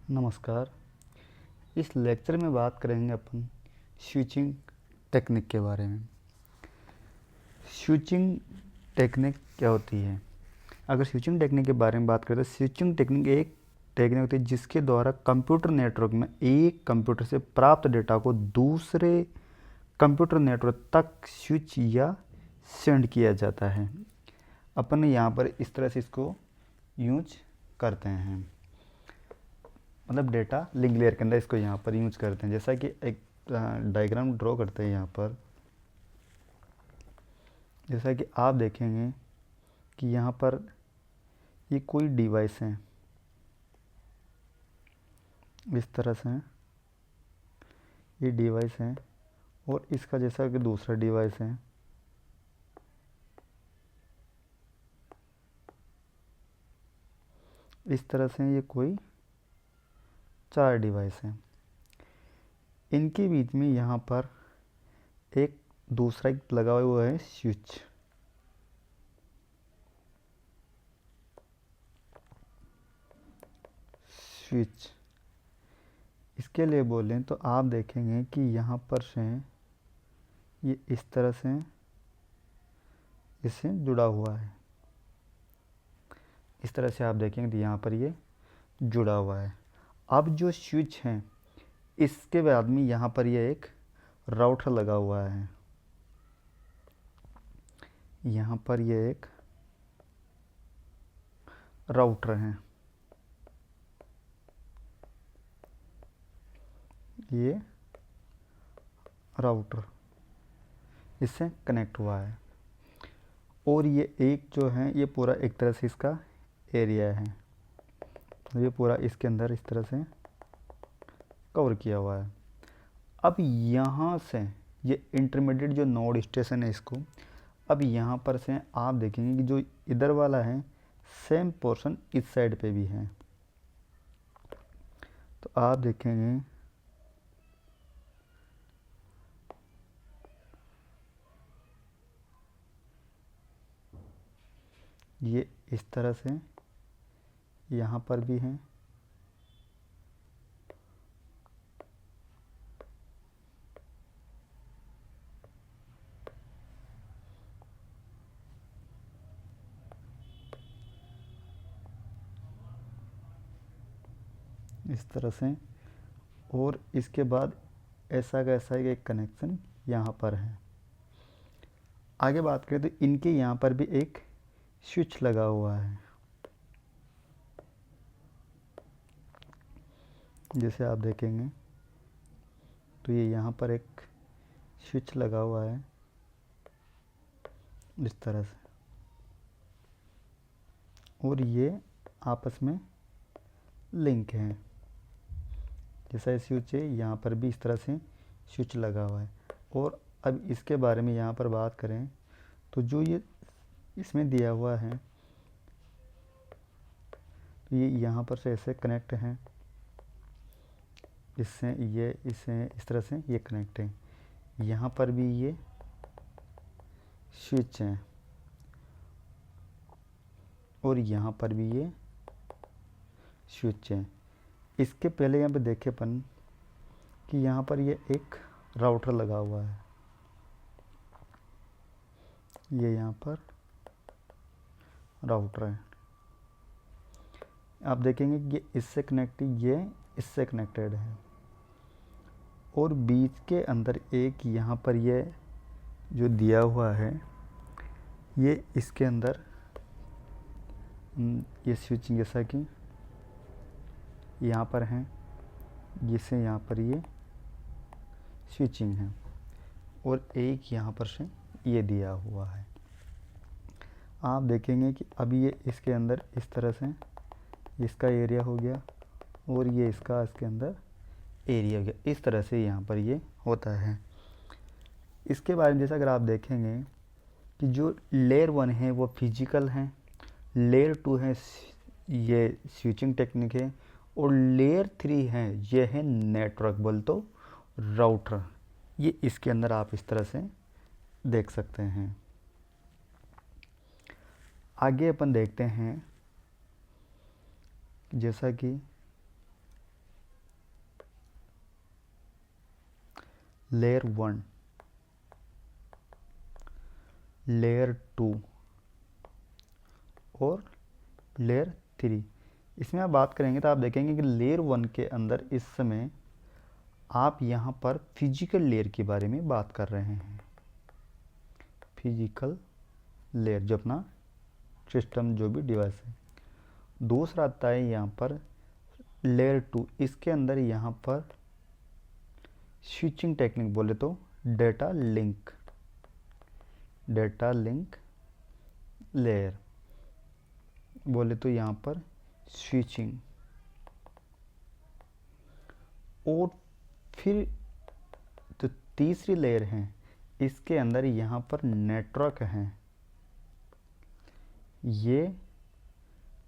नमस्कार। इस लेक्चर में बात करेंगे अपन स्विचिंग टेक्निक के बारे में। स्विचिंग टेक्निक क्या होती है? अगर स्विचिंग टेक्निक के बारे में बात करें तो स्विचिंग टेक्निक एक टेक्निक होती है जिसके द्वारा कंप्यूटर नेटवर्क में एक कंप्यूटर से प्राप्त डेटा को दूसरे कंप्यूटर नेटवर्क तक स्विच या सेंड किया जाता है। अपन यहाँ पर इस तरह से इसको यूज करते हैं, मतलब डेटा लिंक लेयर के अंदर इसको यहाँ पर यूज करते हैं। जैसा कि एक डायग्राम ड्रॉ करते हैं यहाँ पर, जैसा कि आप देखेंगे कि यहाँ पर ये कोई डिवाइस है, इस तरह से ये डिवाइस है और इसका जैसा कि दूसरा डिवाइस है। इस तरह से ये कोई 4 डिवाइस हैं। इनके बीच में यहाँ पर एक दूसरा लगा हुआ है स्विच। स्विच इसके लिए बोलें तो आप देखेंगे कि यहाँ पर से ये इस तरह से इससे जुड़ा हुआ है। इस तरह से आप देखेंगे तो यहाँ पर ये जुड़ा हुआ है। अब जो स्विच है इसके बाद में यहाँ पर ये एक राउटर लगा हुआ है। यहाँ पर ये एक राउटर है, ये राउटर इससे कनेक्ट हुआ है और ये एक जो है ये पूरा एक तरह से इसका एरिया है, तो ये पूरा इसके अंदर इस तरह से कवर किया हुआ है। अब यहाँ से ये इंटरमीडिएट जो नोड स्टेशन है इसको, अब यहाँ पर से आप देखेंगे कि जो इधर वाला है सेम पोर्शन इस साइड पे भी है। तो आप देखेंगे ये इस तरह से यहाँ पर भी है, इस तरह से, और इसके बाद ऐसा का ऐसा एक कनेक्शन यहाँ पर है। आगे बात करें तो इनके यहाँ पर भी एक स्विच लगा हुआ है, जैसे आप देखेंगे तो ये यहाँ पर एक स्विच लगा हुआ है इस तरह से, और ये आपस में लिंक है। जैसा ये स्विच है यहाँ पर भी इस तरह से स्विच लगा हुआ है। और अब इसके बारे में यहाँ पर बात करें तो जो ये इसमें दिया हुआ है तो ये यहाँ पर से ऐसे कनेक्ट हैं, इससे ये इसे इस तरह से ये कनेक्ट है। यहाँ पर भी ये स्विच हैं और यहाँ पर भी ये स्विच है। इसके पहले यहाँ पे देखे अपन कि यहाँ पर ये एक राउटर लगा हुआ है, ये यहाँ पर राउटर है। आप देखेंगे कि ये इससे कनेक्टेड, ये इससे कनेक्टेड है और बीच के अंदर एक यहाँ पर ये जो दिया हुआ है ये इसके अंदर ये स्विचिंग जैसा कि यहाँ पर है, जिससे यहाँ पर ये स्विचिंग है और एक यहाँ पर से ये दिया हुआ है। आप देखेंगे कि अभी ये इसके अंदर इस तरह से इसका एरिया हो गया और ये इसका इसके अंदर एरिया हो गया। इस तरह से यहाँ पर ये होता है। इसके बारे में जैसा अगर आप देखेंगे कि जो लेयर 1 है वो फिजिकल है, लेयर 2 है ये स्विचिंग टेक्निक है, और लेयर 3 है ये है नेटवर्क बोल तो राउटर। ये इसके अंदर आप इस तरह से देख सकते हैं। आगे अपन देखते हैं जैसा कि लेयर 1, लेयर 2 और लेयर 3। इसमें आप बात करेंगे तो आप देखेंगे कि लेयर 1 के अंदर इस समय आप यहाँ पर फिजिकल लेयर के बारे में बात कर रहे हैं। फिजिकल लेयर जो अपना सिस्टम जो भी डिवाइस है। दूसरा आता है यहाँ पर लेयर 2, इसके अंदर यहाँ पर स्विचिंग टेक्निक बोले तो डेटा लिंक लेयर बोले तो यहाँ पर स्विचिंग। और फिर तो तीसरी लेयर है, इसके अंदर यहाँ पर नेटवर्क हैं। ये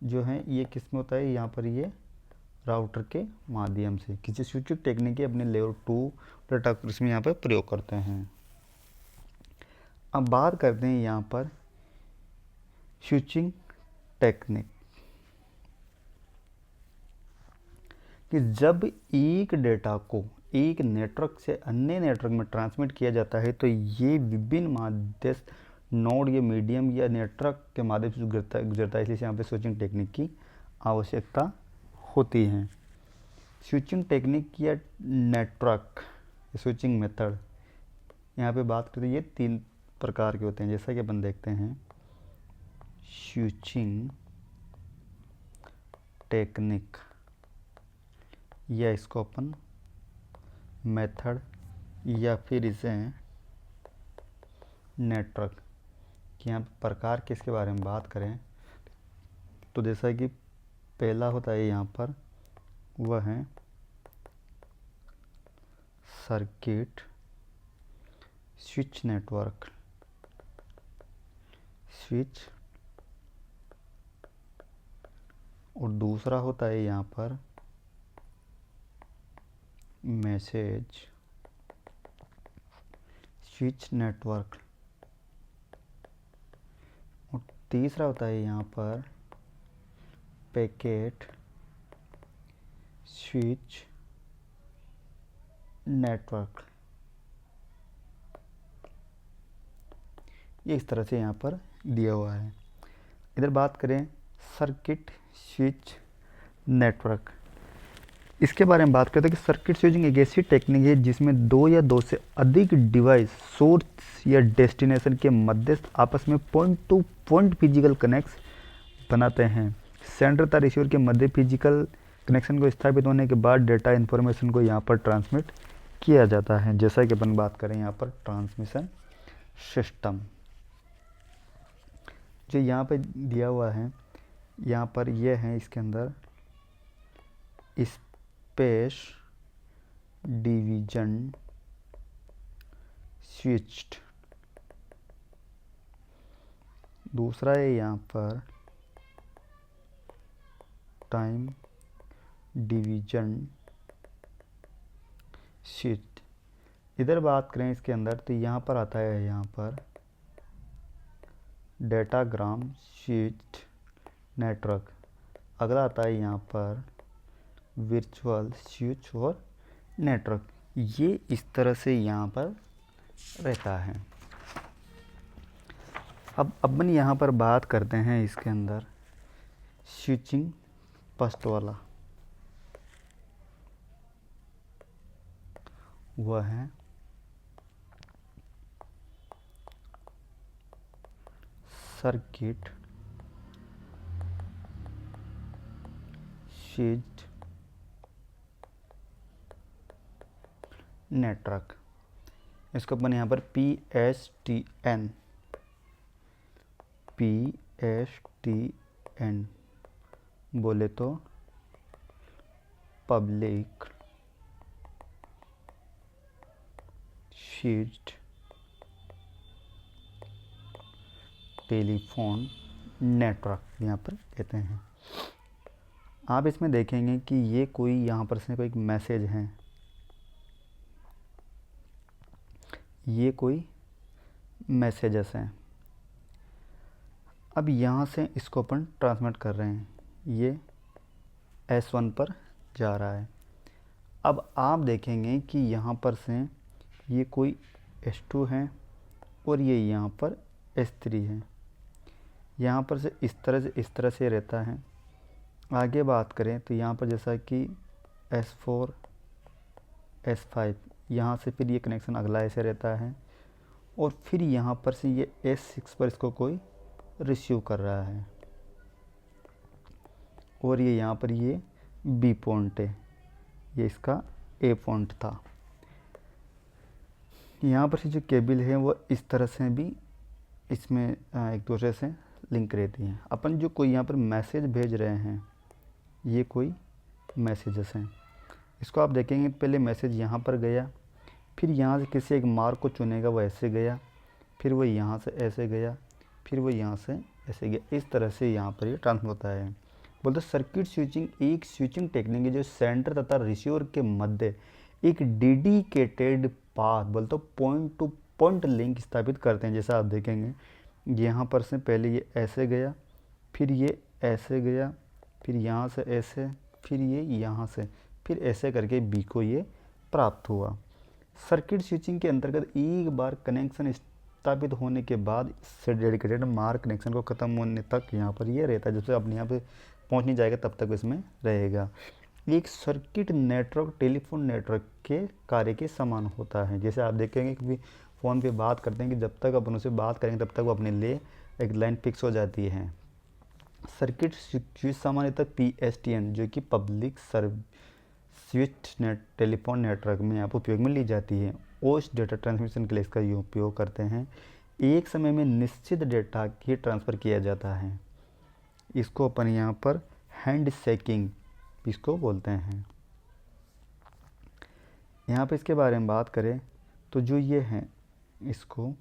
जो है ये किस में होता है, यहाँ पर ये राउटर के माध्यम से किसी स्विचिंग टेक्निक अपने लेयर 2 डेटा इसमें यहाँ पर प्रयोग करते हैं। अब बात करते हैं यहाँ पर स्विचिंग टेक्निक कि जब एक डेटा को एक नेटवर्क से अन्य नेटवर्क में ट्रांसमिट किया जाता है तो ये विभिन्न मध्यस्थ नोड या मीडियम या नेटवर्क के माध्यम से गुजरता है, इसलिए यहाँ पे स्विचिंग टेक्निक की आवश्यकता होती है। स्विचिंग टेक्निक या नेटवर्क स्विचिंग मेथड यहाँ पे बात करते हैं, ये 3 प्रकार के होते हैं। जैसा कि अपन देखते हैं स्विचिंग टेक्निक या इसको अपन मेथड या फिर इसे नेटवर्क कि यहाँ प्रकार किसके बारे में बात करें तो जैसा कि पहला होता है यहाँ पर वह है सर्किट स्विच नेटवर्क, स्विच। और दूसरा होता है यहाँ पर मैसेज स्विच नेटवर्क। और तीसरा होता है यहाँ पर पैकेट स्विच नेटवर्क। ये इस तरह से यहाँ पर दिया हुआ है। इधर बात करें सर्किट स्विच नेटवर्क, इसके बारे में बात करते हैं कि सर्किट स्विचिंग एक ऐसी टेक्निक है जिसमें 2 या 2 से अधिक डिवाइस सोर्स या डेस्टिनेशन के मध्यस्थ आपस में point two point physical connection बनाते हैं। सेंडर तथा रिसीवर के मध्य फिजिकल कनेक्शन को स्थापित होने के बाद डेटा इन्फॉर्मेशन को यहाँ पर ट्रांसमिट किया जाता है। जैसा कि अपन बात करें यहाँ पर ट्रांसमिशन सिस्टम जो यहाँ पर दिया हुआ है, यहाँ पर यह है इसके अंदर स्पेस डिवीजन स्विच्ड। दूसरा है यहाँ पर टाइम डिवीजन स्विच। इधर बात करें इसके अंदर तो यहाँ पर आता है यहाँ पर डेटाग्राम स्विच्ड नेटवर्क। अगला आता है यहाँ पर वर्चुअल स्विच और नेटवर्क। ये इस तरह से यहाँ पर रहता है। अब अपन यहाँ पर बात करते हैं इसके अंदर स्विचिंग फर्स्ट वाला, वह है सर्किट स्विच्ड नेटवर्क। इसको अपन यहाँ पर PSTN बोले तो पब्लिक स्विच्ड टेलीफोन नेटवर्क यहाँ पर कहते हैं। आप इसमें देखेंगे कि ये कोई यहाँ पर से कोई मैसेज है, ये कोई मैसेजेस हैं। अब यहाँ से इसको अपन ट्रांसमिट कर रहे हैं, ये S1 पर जा रहा है। अब आप देखेंगे कि यहाँ पर से ये कोई S2 है और ये यहाँ पर S3 है। यहाँ पर से इस तरह से रहता है। आगे बात करें तो यहाँ पर जैसा कि S4 S5, यहाँ से फिर ये कनेक्शन अगला ऐसे रहता है और फिर यहाँ पर से ये S6 पर इसको कोई रिसीव कर रहा है और ये यहाँ पर ये B पॉइंट है, ये इसका A पॉइंट था। यहाँ पर से जो केबल है वो इस तरह से भी इसमें एक दूसरे से लिंक रहती हैं। अपन जो कोई यहाँ पर मैसेज भेज रहे हैं, ये कोई मैसेजेस हैं। इसको आप देखेंगे पहले मैसेज यहाँ पर गया, फिर यहाँ से किसी एक मार्क को चुनेगा वो ऐसे गया, फिर वो यहाँ से ऐसे गया, फिर वो यहाँ से ऐसे गया। इस तरह से यहाँ पर ये ट्रांसफर होता है। बोलते सर्किट स्विचिंग एक स्विचिंग टेक्निक है जो सेंटर तथा रिसीवर के मध्य एक डेडिकेटेड पाथ बोलते पॉइंट टू पॉइंट लिंक स्थापित करते हैं। जैसा आप देखेंगे यहाँ पर से पहले ये ऐसे गया, फिर ये ऐसे गया, फिर यहाँ से ऐसे, फिर ये यहाँ से, फिर ऐसे करके बी को ये प्राप्त हुआ। सर्किट स्विचिंग के अंतर्गत एक बार कनेक्शन स्थापित होने के बाद इससे डेडिकेटेड मार्क कनेक्शन को ख़त्म होने तक यहाँ पर ये रहता है। जब से अपने यहाँ पे पहुँच नहीं जाएगा तब तक इसमें रहेगा। एक सर्किट नेटवर्क टेलीफोन नेटवर्क के कार्य के समान होता है। जैसे आप देखेंगे कि फ़ोन पे बात करते हैं कि जब तक अपन उससे बात करेंगे तब तक वो अपने लिए एक लाइन फिक्स हो जाती है। सर्किट स्विच सामान्यतः PSTN जो कि पब्लिक स्विच टेलीफोन नेटवर्क में आप उपयोग में ली जाती है। ओस डेटा ट्रांसमिशन के लिए इसका उपयोग करते हैं। एक समय में निश्चित डेटा ही ट्रांसफ़र किया जाता है। इसको अपन यहाँ पर हैंड शेकिंग इसको बोलते हैं। यहाँ पे इसके बारे में बात करें तो जो ये हैं इसको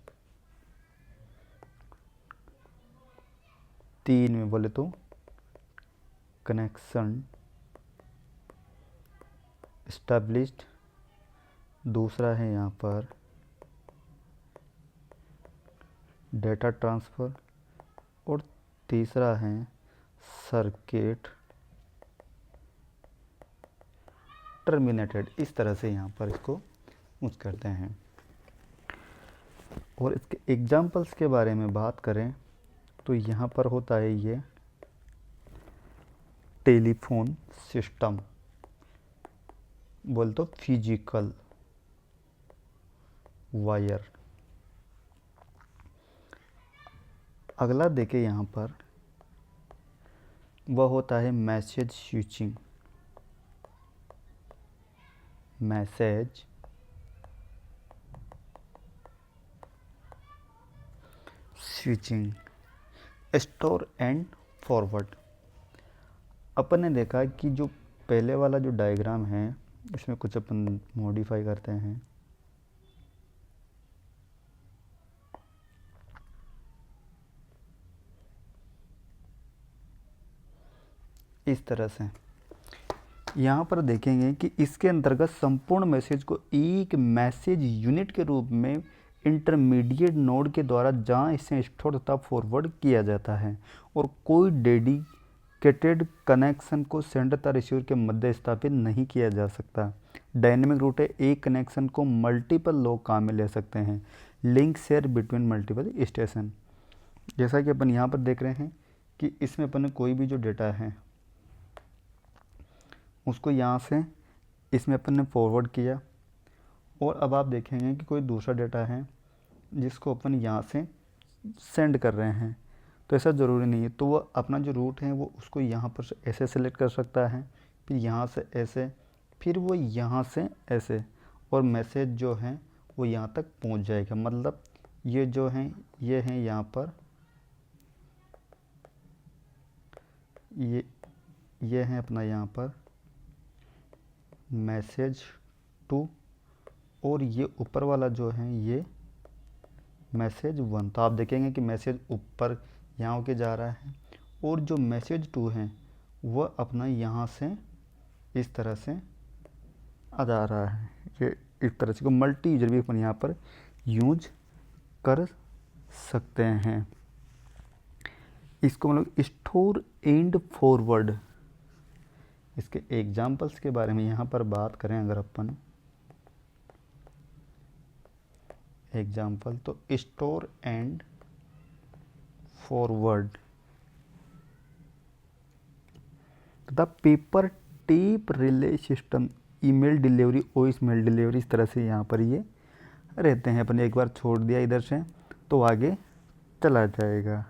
3 में बोले तो कनेक्शन एस्टैब्लिश्ड, दूसरा है यहाँ पर डेटा ट्रांसफ़र और तीसरा है सर्किट टर्मिनेटेड। इस तरह से यहाँ पर इसको यूज करते हैं। और इसके एग्जाम्पल्स के बारे में बात करें तो यहाँ पर होता है ये टेलीफोन सिस्टम बोल तो फिजिकल वायर। अगला देखें यहाँ पर वह होता है message switching. Message switching store and forward. अपन ने देखा कि जो पहले वाला जो डायग्राम है इसमें कुछ अपन मॉडिफाई करते हैं। इस तरह से यहाँ पर देखेंगे कि इसके अंतर्गत संपूर्ण मैसेज को एक मैसेज यूनिट के रूप में इंटरमीडिएट नोड के द्वारा जहाँ इसे स्टोर तथा फॉरवर्ड किया जाता है और कोई डेडिकेटेड कनेक्शन को सेंडर तथा रिसीवर के मध्य स्थापित नहीं किया जा सकता। डायनेमिक रूट है, एक कनेक्शन को मल्टीपल लोग काम में ले सकते हैं। Link share between multiple station. जैसा कि अपन यहाँ पर देख रहे हैं कि इसमें अपन ने कोई भी जो डेटा है उसको यहाँ से इसमें अपन ने फॉरवर्ड किया और अब आप देखेंगे कि कोई दूसरा डेटा है जिसको अपन यहाँ से सेंड कर रहे हैं। तो ऐसा ज़रूरी नहीं है, तो वो अपना जो रूट है वो उसको यहाँ पर ऐसे सेलेक्ट कर सकता है, फिर यहाँ से ऐसे, फिर वो यहाँ से ऐसे, और मैसेज जो है वो यहाँ तक पहुँच जाएगा। मतलब ये जो हैं ये हैं यहाँ पर ये हैं अपना यहाँ पर मैसेज टू, और ये ऊपर वाला जो है ये मैसेज 1। तो आप देखेंगे कि मैसेज ऊपर यहाँ होके जा रहा है और जो मैसेज 2 है वह अपना यहाँ से इस तरह से आ जा रहा है। ये इस तरह से को मल्टी यूजर भी अपन यहाँ पर यूज कर सकते हैं। इसको मतलब स्टोर एंड फॉरवर्ड। इसके एग्जाम्पल्स के बारे में यहाँ पर बात करें अगर अपन एग्जाम्पल, तो स्टोर एंड फॉरवर्ड तथा paper tape relay system, email delivery, voice mail delivery, इस तरह से यहाँ पर ये रहते हैं। अपन एक बार छोड़ दिया इधर से तो आगे चला जाएगा।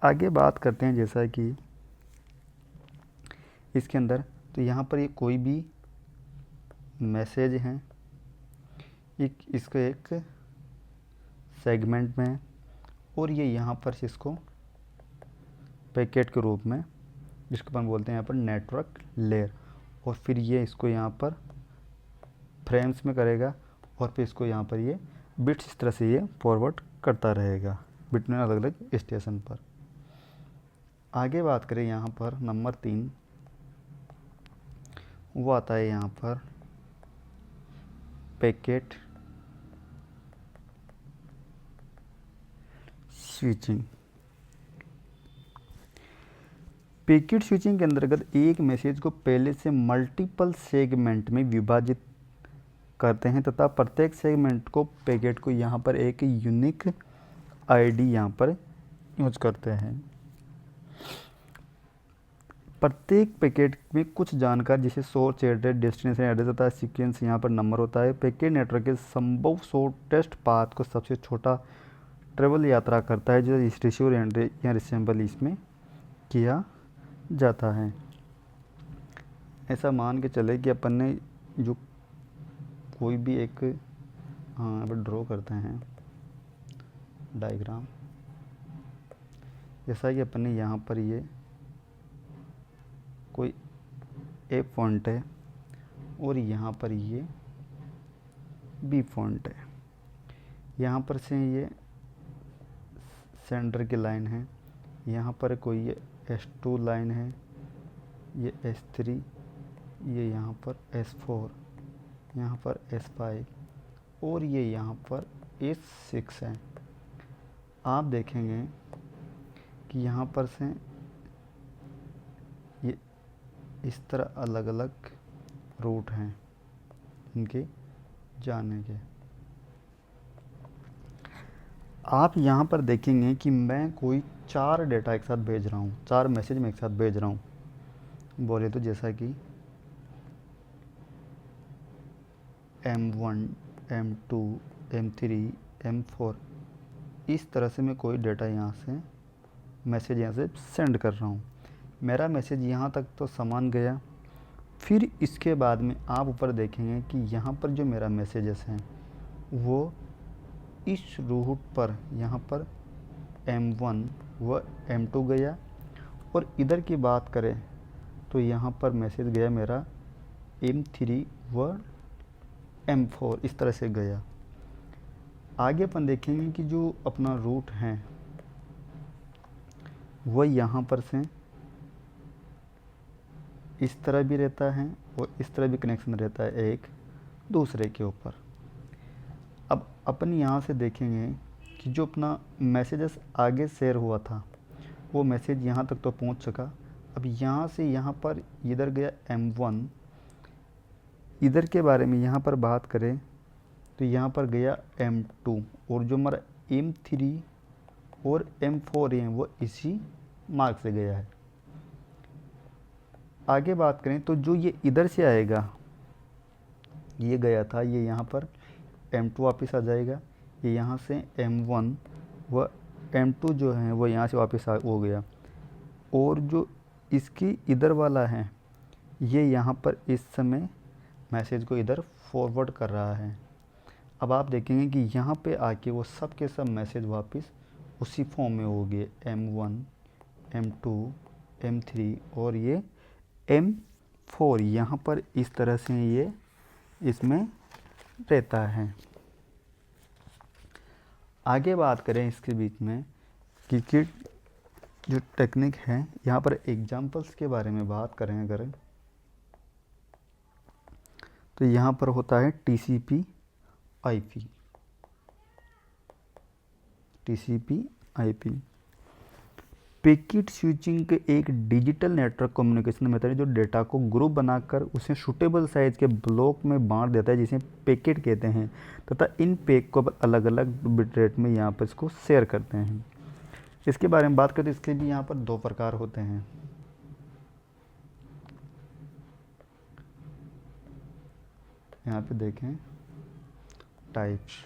आगे बात करते हैं जैसा कि इसके अंदर, तो यहाँ पर ये कोई भी मैसेज हैं, इसको एक सेगमेंट में, और ये यहाँ पर इसको पैकेट के रूप में, जिसको अपन बोलते हैं यहाँ पर नेटवर्क लेयर, और फिर ये इसको यहाँ पर फ्रेम्स में करेगा, और फिर इसको यहाँ पर ये बिट्स इस तरह से ये फॉरवर्ड करता रहेगा बिट में अलग अलग स्टेशन पर। आगे बात करें यहाँ पर नंबर 3, वो आता है यहाँ पर पैकेट स्विचिंग। पैकेट स्विचिंग के अंतर्गत एक मैसेज को पहले से मल्टीपल सेगमेंट में विभाजित करते हैं तथा प्रत्येक सेगमेंट को पैकेट को यहाँ पर एक यूनिक आईडी यहाँ पर यूज करते हैं। प्रत्येक पैकेट में कुछ जानकारी जैसे सोर्स एड्रेस, डेस्टिनेशन एड्रेस तथा सीक्वेंस यहाँ पर नंबर होता है। पैकेट नेटवर्क के संभव शॉर्टेस्ट पाथ को सबसे छोटा ट्रेवल यात्रा करता है जो रिसीवर एंड या रिसेंबल इसमें किया जाता है। ऐसा मान के चले कि अपन ने जो कोई भी एक ड्रॉ करते हैं डायग्राम, जैसा कि अपन ने यहाँ पर ये कोई ए फॉन्ट है और यहाँ पर ये बी फॉन्ट है। यहाँ पर से ये सेंटर की लाइन है, यहाँ पर कोई ये S2 लाइन है, ये S3, ये यहाँ पर S4, यहाँ पर S5 और ये यहाँ पर S6 है। आप देखेंगे कि यहाँ पर से ये इस तरह अलग अलग रूट हैं इनके जाने के। आप यहाँ पर देखेंगे कि मैं कोई 4 डेटा एक साथ भेज रहा हूँ, 4 मैसेज में एक साथ भेज रहा हूँ। बोले तो जैसा कि M1, M2, M3, M4, इस तरह से मैं कोई डेटा यहाँ से मैसेज यहाँ से सेंड कर रहा हूँ। मेरा मैसेज यहाँ तक तो समान गया। फिर इसके बाद में आप ऊपर देखेंगे कि यहाँ पर जो मेरा मैसेजेस हैं वो इस रूट पर यहाँ पर M1 व M2 गया, और इधर की बात करें तो यहाँ पर मैसेज गया मेरा M3 व M4, इस तरह से गया। आगे अपन देखेंगे कि जो अपना रूट है वह यहाँ पर से इस तरह भी रहता है और इस तरह भी कनेक्शन रहता है एक दूसरे के ऊपर। अब अपन यहाँ से देखेंगे कि जो अपना मैसेजेस आगे शेयर हुआ था वो मैसेज यहाँ तक तो पहुँच चुका। अब यहाँ से यहाँ पर इधर गया M1, इधर के बारे में यहाँ पर बात करें तो यहाँ पर गया M2, और जो हमारा M3 और M4 है वो इसी मार्ग से गया है। आगे बात करें तो जो ये इधर से आएगा, ये गया था, ये यहाँ पर M2 वापस आ जाएगा, ये यहाँ से M1 व M2 जो है वो यहाँ से वापस हो गया, और जो इसकी इधर वाला है ये यहाँ पर इस समय मैसेज को इधर फॉरवर्ड कर रहा है। अब आप देखेंगे कि यहाँ पे आके वो सब के सब मैसेज वापस उसी फॉर्म में हो गए, M1, M2, M3 और ये M4 यहाँ पर इस तरह से ये इसमें रहता है। आगे बात करें इसके बीच में कि जो टेक्निक है, यहाँ पर एग्जाम्पल्स के बारे में बात करें अगर, तो यहाँ पर होता है TCP IP, TCP IP। Packet switching के एक डिजिटल नेटवर्क कम्युनिकेशन मेथड है जो डेटा को ग्रुप बनाकर उसे सूटेबल साइज के ब्लॉक में बांट देता है, जिसे पैकेट कहते हैं, तथा इन पैक को अलग अलग बिट रेट में यहाँ पर इसको शेयर करते हैं। इसके बारे में बात करें, इसके भी यहाँ पर दो प्रकार होते हैं। यहाँ पे देखें टाइप्स,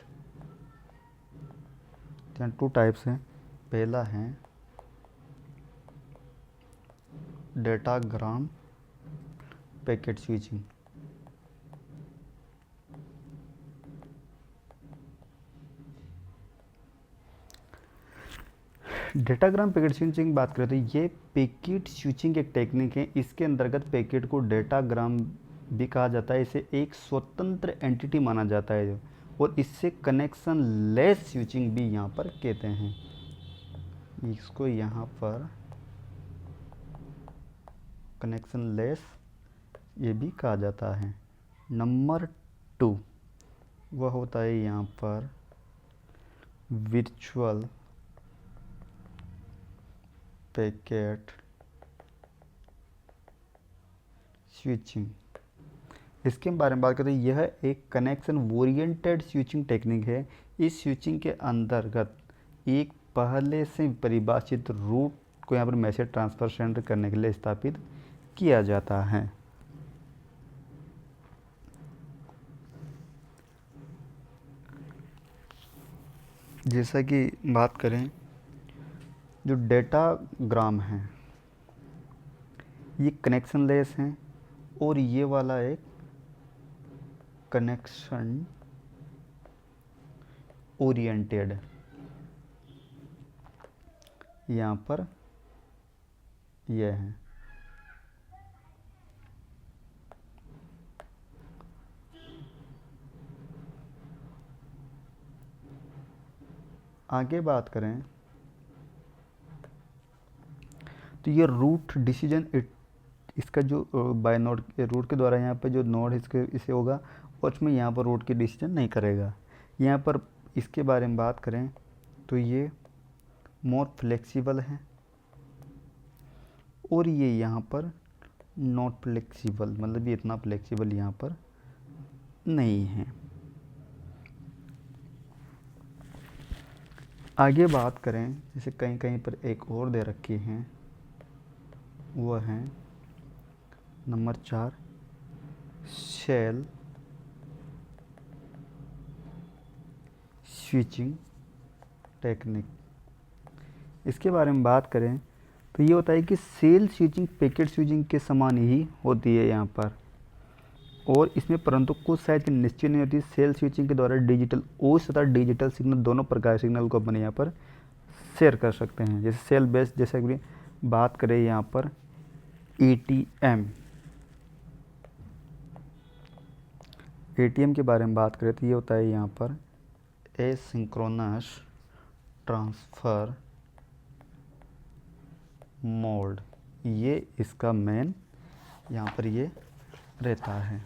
यहाँ 2 टाइप्स हैं। पहला है datagram packet switching. Datagram packet switching की बात करें तो ये पैकेट स्विचिंग एक टेक्निक है। इसके अंतर्गत पैकेट को डेटाग्राम भी कहा जाता है। इसे एक स्वतंत्र एंटिटी माना जाता है और इससे कनेक्शन लेस स्विचिंग भी यहाँ पर कहते हैं। इसको यहाँ पर कनेक्शन लेस ये भी कहा जाता है। नंबर 2 वह होता है यहाँ पर वर्चुअल पैकेट स्विचिंग। इसके बारे में बात करें, यह एक कनेक्शन ओरिएंटेड स्विचिंग टेक्निक है। इस स्विचिंग के अंतर्गत एक पहले से परिभाषित रूट को यहाँ पर मैसेज ट्रांसफर सेंड करने के लिए स्थापित किया जाता है। जैसा कि बात करें, जो डेटाग्राम है ये कनेक्शन लेस हैं और ये वाला एक कनेक्शन ओरिएंटेड। यहाँ पर यह है। आगे बात करें तो ये रूट डिसीजन इसका जो बाय नोड रूट के द्वारा यहाँ पर जो नोड इसे होगा और उसमें यहाँ पर रूट की डिसीजन नहीं करेगा। यहाँ पर इसके बारे में बात करें तो ये मोर फ्लेक्सिबल है और ये यहाँ पर नॉट फ्लेक्सिबल, मतलब ये इतना फ्लेक्सिबल यहाँ पर नहीं है। आगे बात करें, जैसे कहीं कहीं पर एक और दे रखी हैं, वह है नंबर 4 शेल स्विचिंग टेक्निक। इसके बारे में बात करें तो ये होता है कि सेल स्विचिंग पैकेट स्विचिंग के समान ही होती है यहाँ पर, और इसमें परंतु कुछ साइज की निश्चित नहीं होती। सेल स्विचिंग के द्वारा डिजिटल ओस तथा डिजिटल सिग्नल दोनों प्रकार सिग्नल को अपने यहाँ पर शेयर कर सकते हैं। जैसे सेल बेस्ड, जैसे कि बात करें यहाँ पर एटीएम के बारे में बात करें तो ये होता है यहाँ पर एसिंक्रोनस ट्रांसफ़र मोड। ये इसका मेन यहाँ पर ये रहता है।